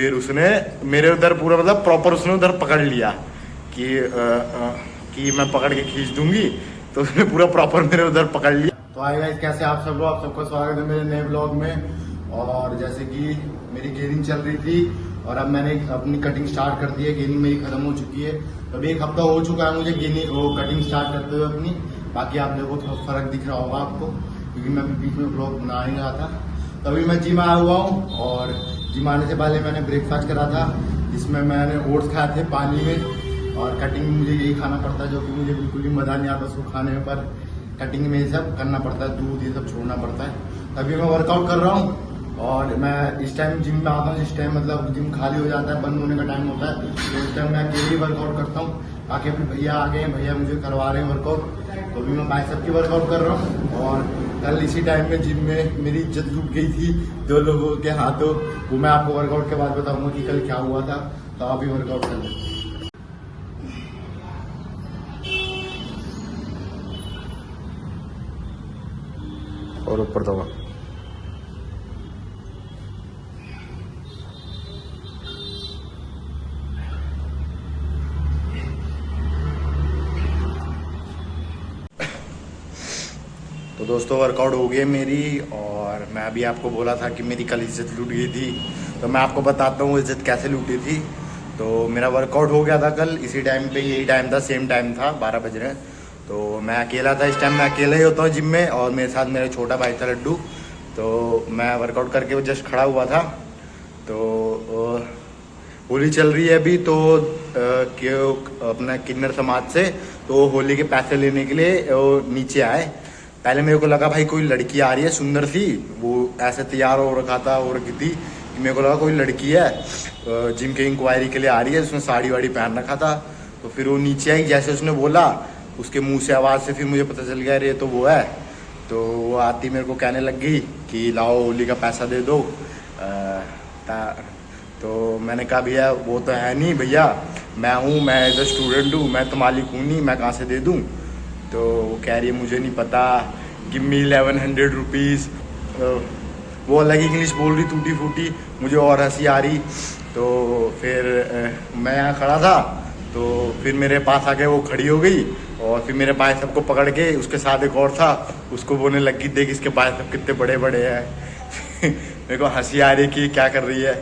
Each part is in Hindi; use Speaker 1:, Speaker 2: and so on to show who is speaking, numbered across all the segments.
Speaker 1: फिर उसने मेरे उधर पूरा मतलब प्रॉपर उसने उधर पकड़ लिया कि मैं पकड़ के खींच दूंगी, तो उसने पूरा प्रॉपर मेरे उधर पकड़ लिया। तो आए गाइस, कैसे आप सब लोग, आप सबका स्वागत है मेरे नए ब्लॉग में। और जैसे कि मेरी गेनिंग चल रही थी और अब मैंने अपनी कटिंग स्टार्ट कर दी है। गेनिंग मेरी खत्म हो चुकी है, अभी एक हफ्ता हो चुका है मुझे गेनिंग वो कटिंग स्टार्ट करते हुए अपनी। बाकी आप लोगों को थोड़ा फर्क दिख रहा होगा आपको, क्योंकि मैं बीच में ब्लॉग बना ही रहा था। तो अभी मैं जिम आया हुआ हूँ और जिम आने से पहले मैंने ब्रेकफास्ट करा था, जिसमें मैंने ओट्स खाए थे पानी में। और कटिंग में मुझे यही खाना पड़ता है, जो कि मुझे बिल्कुल भी मजा नहीं आता उसको खाने में, पर कटिंग में ये सब करना पड़ता है, दूध ये सब छोड़ना पड़ता है। अभी मैं वर्कआउट कर रहा हूँ और मैं इस टाइम जिम में आता हूँ, जिस टाइम मतलब जिम खाली हो जाता है, बंद होने का टाइम होता है, तो उस टाइम मैं अकेले वर्कआउट करता हूँ। बाकी अभी भैया आ गए हैं, भैया मुझे करवा रहे हैं वर्कआउट, तो अभी मैं बाइसेप की वर्कआउट कर रहा हूँ। और कल इसी टाइम में जिम में मेरी इज्जत लूट गई थी 2 लोगों के हाथों, वो मैं आपको वर्कआउट के बाद बताऊंगा कि कल क्या हुआ था। तो अभी वर्कआउट कर लें। और ऊपर दबा। तो दोस्तों, वर्कआउट हो गई मेरी, और मैं अभी आपको बोला था कि मेरी कल इज्जत लूट गई थी, तो मैं आपको बताता हूँ इज्जत कैसे लूटी थी। तो मेरा वर्कआउट हो गया था कल इसी टाइम पे, यही टाइम था, सेम टाइम था, 12 बज रहे। तो मैं अकेला था इस टाइम, मैं अकेला ही होता हूँ जिम में, और मेरे साथ मेरा छोटा भाई था लड्डू। तो मैं वर्कआउट करके वो जस्ट खड़ा हुआ था। तो होली चल रही है अभी, तो क्यों अपना किन्नर समाज से तो होली के पैसे लेने के लिए वो नीचे आए। पहले मेरे को लगा भाई कोई लड़की आ रही है सुंदर सी, वो ऐसे तैयार हो रखा था, हो रखी थी, मेरे को लगा कोई लड़की है जिम के इंक्वायरी के लिए आ रही है, उसने साड़ी वाड़ी पहन रखा था। तो फिर वो नीचे आई, जैसे उसने बोला उसके मुंह से आवाज़ से फिर मुझे पता चल गया अरे तो वो है। तो वो आती मेरे को कहने लग गई कि लाओ होली का पैसा दे दो। तो मैंने कहा भैया वो तो है नहीं भैया, मैं हूँ, मैं एज अ स्टूडेंट हूँ, मैं तो मालिक हूँ नहीं, मैं कहाँ से दे दूँ। तो वो कह रही है मुझे नहीं पता, गिव मी 1100 रुपीज़। वो अलग ही इंग्लिश बोल रही टूटी फूटी, मुझे और हंसी आ रही। तो फिर मैं यहाँ खड़ा था, तो फिर मेरे पास आके वो खड़ी हो गई, और फिर मेरे भाई सबको पकड़ के, उसके साथ एक और था, उसको बोलने लगी देख इसके भाई सब कितने बड़े बड़े हैं। मेरे को हंसी आ रही कि क्या कर रही है।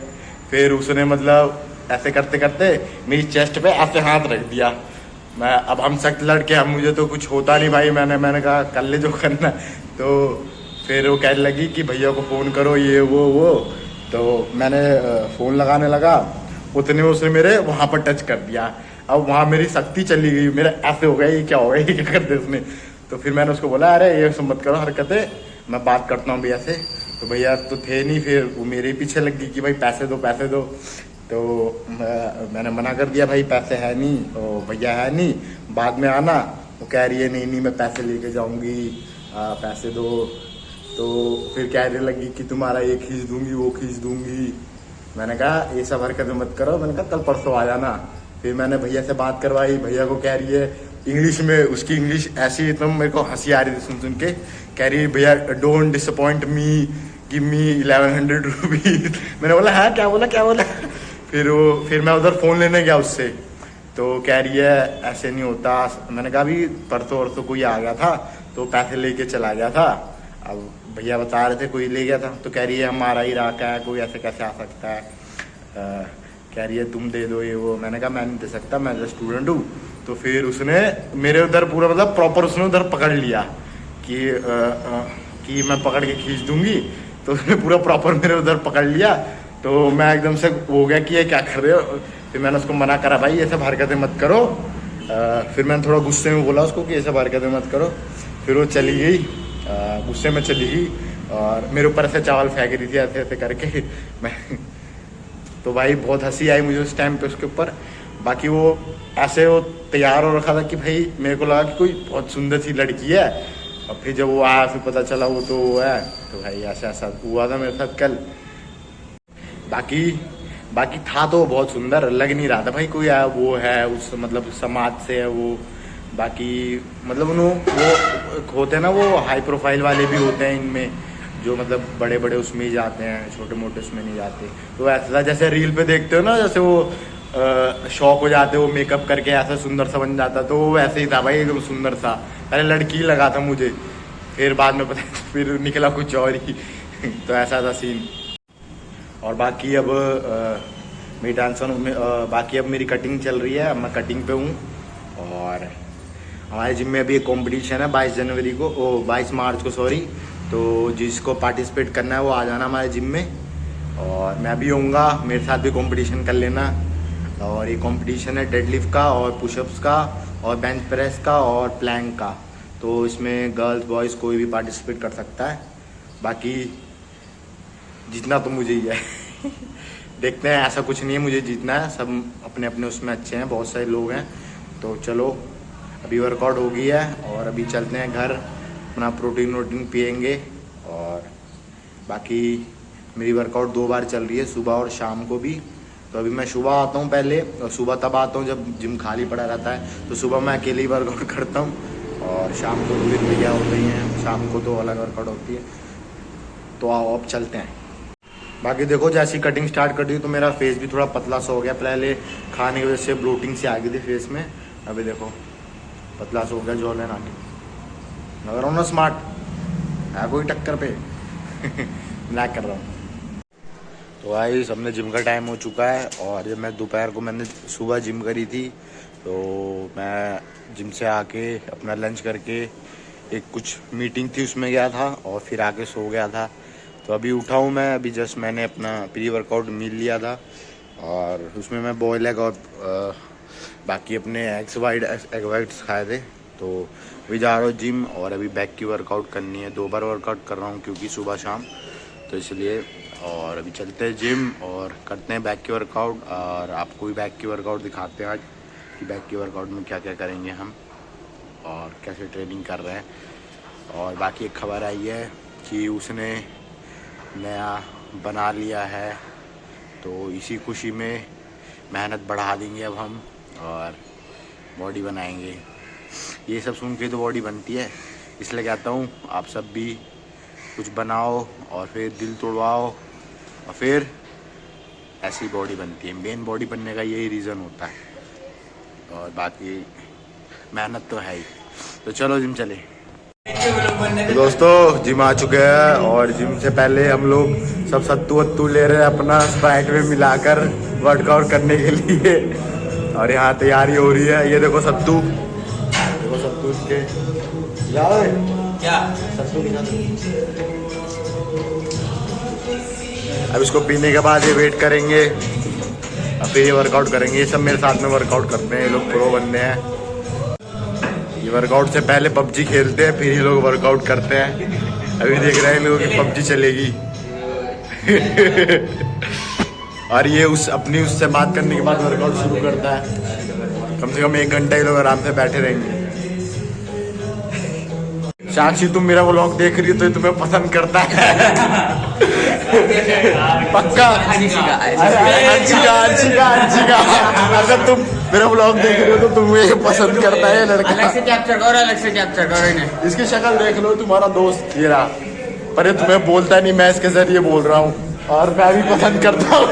Speaker 1: फिर उसने मतलब ऐसे करते करते मेरी चेस्ट पे ऐसे हाथ रख दिया। मैं अब हम सख्त लड़के, हम मुझे तो कुछ होता नहीं भाई, मैंने कहा कर ले जो करना। तो फिर वो कहने लगी कि भैया को फ़ोन करो ये वो। तो मैंने फ़ोन लगाने लगा, उतने में उसने मेरे वहाँ पर टच कर दिया। अब वहाँ मेरी शक्ति चली गई, मेरा ऐसे हो गया ये क्या हो गया, ये क्या कर दे उसने। तो फिर मैंने उसको बोला अरे ये सब मत करो हरकतें, मैं बात करता हूँ भैया से। तो भैया तो थे नहीं, फिर वो मेरे पीछे लग गई कि भाई पैसे दो पैसे दो। तो मैंने मना कर दिया भाई पैसे है नहीं, तो भैया है नहीं, बाद में आना। वो कह रही है नहीं मैं पैसे लेके जाऊंगी, पैसे दो। तो फिर कहने लगी कि तुम्हारा ये खींच दूंगी वो खींच दूंगी। मैंने कहा ये सब हरकतें मत करो, मैंने कहा कल परसों आ जाना। फिर मैंने भैया से बात करवाई, भैया को कह रही है इंग्लिश में, उसकी इंग्लिश ऐसी एकदम मेरे को हंसी आ रही थी सुन के। कह रही भैया don't disappoint me, give me 1100 rupees. मैंने बोला हाँ क्या बोला। फिर मैं उधर फ़ोन लेने गया उससे, तो कह रही है ऐसे नहीं होता। मैंने कहा अभी परसों कोई आ गया था तो पैसे लेके चला गया था। अब भैया बता रहे थे कोई ले गया था, तो कह रही है हमारा ही इलाका है, कोई ऐसे कैसे आ सकता है। कह रही है तुम दे दो ये वो। मैंने कहा मैं नहीं दे सकता, मैं एज स्टूडेंट हूँ। तो फिर उसने मेरे उधर पूरा मतलब प्रॉपर उसने उधर पकड़ लिया कि मैं पकड़ के खींच दूंगी, तो उसने पूरा प्रॉपर मेरे उधर पकड़ लिया। तो मैं एकदम से हो गया कि ये क्या कर रहे हो। फिर मैंने उसको मना करा भाई ये सब हरकतें मत करो। फिर मैंने थोड़ा गुस्से में बोला उसको कि ये सब हरकतें मत करो। फिर वो चली गई, गुस्से में चली गई, और मेरे ऊपर से चावल फेंक रही थी ऐसे ऐसे करके। मैं तो भाई बहुत हंसी आई मुझे उस टाइम पे उसके ऊपर। बाकी वो ऐसे वो तैयार हो रखा था कि भाई मेरे को लगा कि कोई बहुत सुंदर सी लड़की है, और फिर जब वो आया फिर पता चला वो तो वो है। तो भाई ऐसा हुआ था मेरे साथ कल। बाकी था तो बहुत सुंदर, लग नहीं रहा था भाई कोई वो है उस मतलब समाज से है वो। बाकी मतलब वो होते हैं ना, वो हाई प्रोफाइल वाले भी होते हैं इनमें, जो मतलब बड़े बड़े उसमें ही जाते हैं, छोटे मोटे उसमें नहीं जाते। तो ऐसा था जैसे रील पे देखते हो ना, जैसे वो शौक हो जाते वो मेकअप करके ऐसा सुंदर सा बन जाता, तो वो वैसे ही था भाई, एकदम सुंदर सा। पहले लड़की लगा था मुझे, फिर बाद में पता फिर निकला कुछ और ही। तो ऐसा था सीन। और बाकी अब मेरी डांसर बाकी अब मेरी कटिंग चल रही है, अब मैं कटिंग पे हूँ। और हमारे जिम में अभी एक कॉम्पिटिशन है 22 जनवरी को, 22 मार्च को सॉरी। तो जिसको पार्टिसिपेट करना है वो आ जाना हमारे जिम में, और मैं भी होऊंगा, मेरे साथ भी कंपटीशन कर लेना। और ये कंपटीशन है डेडलिफ्ट का और पुशअप्स का और बेंच प्रेस का और प्लैंक का। तो इसमें गर्ल्स बॉयज़ कोई भी पार्टिसिपेट कर सकता है। बाकी जीतना तो मुझे ही है। देखते हैं, ऐसा कुछ नहीं है मुझे जीतना है, सब अपने अपने उसमें अच्छे हैं, बहुत सारे लोग हैं। तो चलो अभी वर्कआउट हो गई है और अभी चलते हैं घर, अपना प्रोटीन वोटीन पियेंगे। और बाकी मेरी वर्कआउट 2 बार चल रही है, सुबह और शाम को भी। तो अभी मैं सुबह आता हूँ पहले, और सुबह तब आता हूँ जब जिम खाली पड़ा रहता है। तो सुबह मैं अकेले ही वर्कआउट करता हूँ, और शाम को फिर भैया होते ही हैं, शाम को तो अलग वर्कआउट होती है। तो आओ अब चलते हैं। बाकी देखो जैसी कटिंग स्टार्ट कर दी तो मेरा फेस भी थोड़ा पतला सा हो गया। पहले खाने की वजह से ब्लोटिंग से आ गई थी फेस में, अभी देखो पतला सा हो गया, जो लेना लग रहा हूँ ना स्मार्ट है कोई टक्कर पे। ब्लैक कर रहा हूँ। तो भाई सबने जिम का टाइम हो चुका है, और जब मैं दोपहर को मैंने सुबह जिम करी थी, तो मैं जिम से आके अपना लंच करके एक कुछ मीटिंग थी उसमें गया था, और फिर आके सो गया था। तो अभी उठा हूँ मैं, अभी जस्ट मैंने अपना प्री वर्कआउट मील लिया था, और उसमें मैं बॉयल एग और बाकी अपने एग वाइट्स खाए थे। तो अभी जा रहा हूँ जिम, और अभी बैक की वर्कआउट करनी है। 2 बार वर्कआउट कर रहा हूँ क्योंकि सुबह शाम, तो इसलिए। और अभी चलते हैं जिम और करते हैं बैक की वर्कआउट, और आपको भी बैक की वर्कआउट दिखाते हैं आज कि बैक की वर्कआउट में क्या क्या करेंगे हम और कैसे ट्रेनिंग कर रहे हैं। और बाकी एक खबर आई है कि उसने नया बना लिया है, तो इसी खुशी में मेहनत बढ़ा देंगे अब हम, और बॉडी बनाएंगे। ये सब सुन के तो बॉडी बनती है, इसलिए कहता हूँ आप सब भी कुछ बनाओ और फिर दिल तोड़वाओ, और फिर ऐसी बॉडी बनती है। मेन बॉडी बनने का यही रीज़न होता है, और बाकी मेहनत तो है ही। तो चलो जिम चले। दोस्तों जिम आ चुके हैं, और जिम से पहले हम लोग सब सत्तू वत्तू ले रहे हैं अपना स्प्राइट में मिलाकर वर्कआउट करने के लिए। और यहाँ तैयारी हो रही है, ये देखो सत्तू, देखो सत्तू इसके क्या सत्तू। अब इसको पीने के बाद ये वेट करेंगे, और फिर ये वर्कआउट करेंगे। ये सब मेरे साथ में वर्कआउट करते हैं, ये लोग प्रो बंदे हैं। ये वर्कआउट से पहले पबजी खेलते हैं, फिर ये लोग वर्कआउट करते हैं। अभी देख रहे हैं लोग कि पबजी चलेगी। और ये अपनी उससे बात करने के बाद वर्कआउट शुरू करता है। कम से कम 1 घंटा ये लोग आराम से बैठे रहेंगे। साक्षी तुम मेरा व्लॉग देख रही हो तो तुम्हें पसंद करता है। पक्का अगर तुम मेरा व्लॉग देख रहे हो तो तुम्हें पसंद करता है लड़का।
Speaker 2: अलग से कैप्चर करो इन्हें।
Speaker 1: इसकी शक्ल देख लो, तुम्हारा दोस्त ये रहा, पर ये तुम्हें बोलता नहीं, मैं इसके जरिए बोल रहा हूँ, और मैं भी पसंद करता हूँ।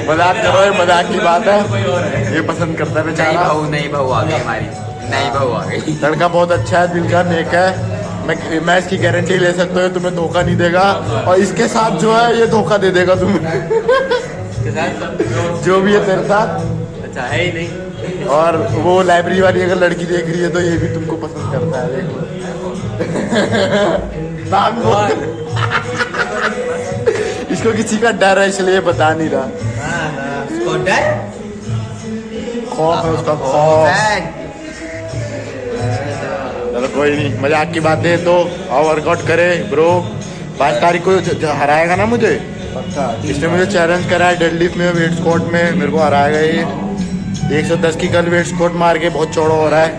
Speaker 1: मजाक कर रहा है, मजाक की बात है, ये पसंद करता है बेचारा।
Speaker 2: नई बहू आ गई हमारी, नई बहू आ गई।
Speaker 1: लड़का बहुत अच्छा है, दिल का नेक है, मैं इसकी गारंटी ले सकता हूँ तुम्हें धोखा नहीं देगा। और इसके साथ जो है ये धोखा दे देगा तुम्हें। जो भी है तेरे साथ
Speaker 2: अच्छा है ही नहीं।
Speaker 1: और वो लाइब्रेरी वाली अगर लड़की देख रही है तो ये भी तुमको पसंद करता है, देख लो। इसको किसी का डर है इसलिए बता नहीं रहा। खौफ है उसका, खौफ। चलो कोई नहीं, मजाक की बात है। तो आओ वर्कआउट करे ब्रो। 22 तारीख को हराएगा ना मुझे, इसने मुझे चैलेंज करा है डेडलिफ्ट में, वेट स्क्वाट में मेरे को हराएगा ये। 110 की कल वेट स्क्वाट मार के बहुत चौड़ा हो रहा है।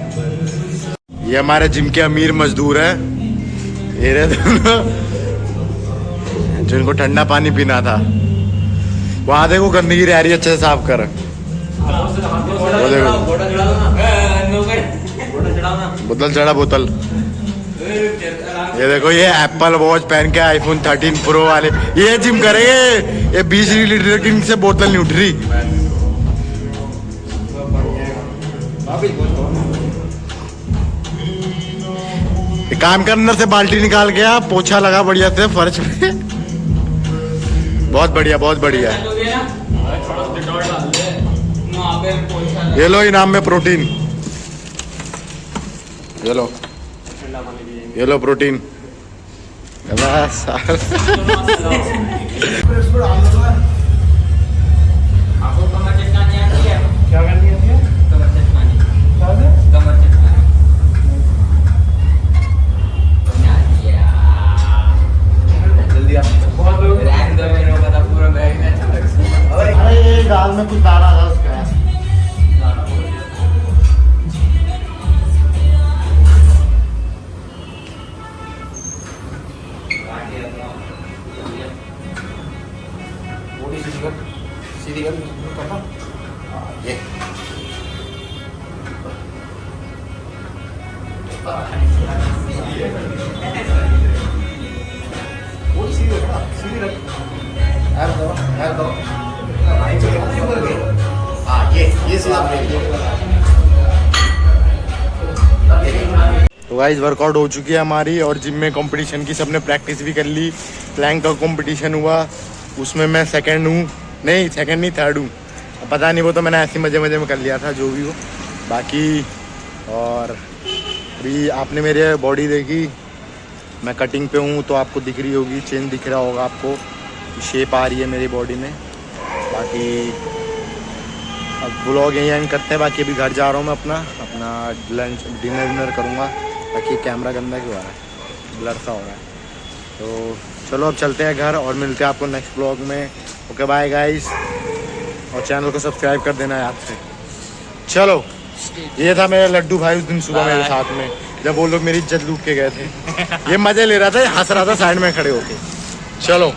Speaker 1: ये हमारे जिम के अमीर मजदूर है, ये रहे दोनों जिनको ठंडा पानी पीना था। वहाँ देखो गंदगी रह रही है, अच्छे से साफ कर। वो देखो बोतल चढ़ा, बोतल ये देखो ये एप्पल वॉच पहन के आईफोन 13 प्रो वाले ये जिम करेंगे। ये 20 लीटर की इनसे बोतल नहीं उठ रही। एक काम कर अंदर से बाल्टी निकाल के आ, पोछा लगा बढ़िया से फर्श पे। बहुत बढ़िया बहुत बढ़िया। ये लो इनाम में प्रोटीन, ये लो प्रोटीन। बस
Speaker 3: क्या करनी है? जल्दी आप
Speaker 1: अरे ये गाल में कुछ दाना था उसका।
Speaker 3: सीधी कर करना ये वो सीधी रख सीधी रख यार दो हाँ ये सीधा
Speaker 1: तो गाइस वर्कआउट हो चुकी है हमारी और जिम में कंपटीशन की सबने प्रैक्टिस भी कर ली। प्लैंक का कंपटीशन हुआ, उसमें मैं सेकंड हूँ, नहीं सेकंड नहीं थर्ड हूँ, पता नहीं, वो तो मैंने ऐसे मज़े में कर लिया था जो भी हो बाकी। और अभी आपने मेरे बॉडी देखी, मैं कटिंग पे हूँ तो आपको दिख रही होगी, चेंज दिख रहा होगा आपको, शेप आ रही है मेरी बॉडी में। बाकी अब व्लॉग यहीं एंड करते हैं। बाकी अभी घर जा रहा हूँ मैं, अपना लंच डिनर करूँगा। बाकी कैमरा गंदा क्यों आ रहा है, ब्लर सा हो रहा है। तो चलो अब चलते हैं घर और मिलते हैं आपको नेक्स्ट व्लॉग में। ओके बाय गाइस, और चैनल को सब्सक्राइब कर देना याद से। चलो ये था मेरा लड्डू भाई उस दिन सुबह मेरे साथ में, जब वो लोग मेरी इज्जत लूट के गए थे। ये मजे ले रहा था, हंस रहा था साइड में खड़े होके। चलो।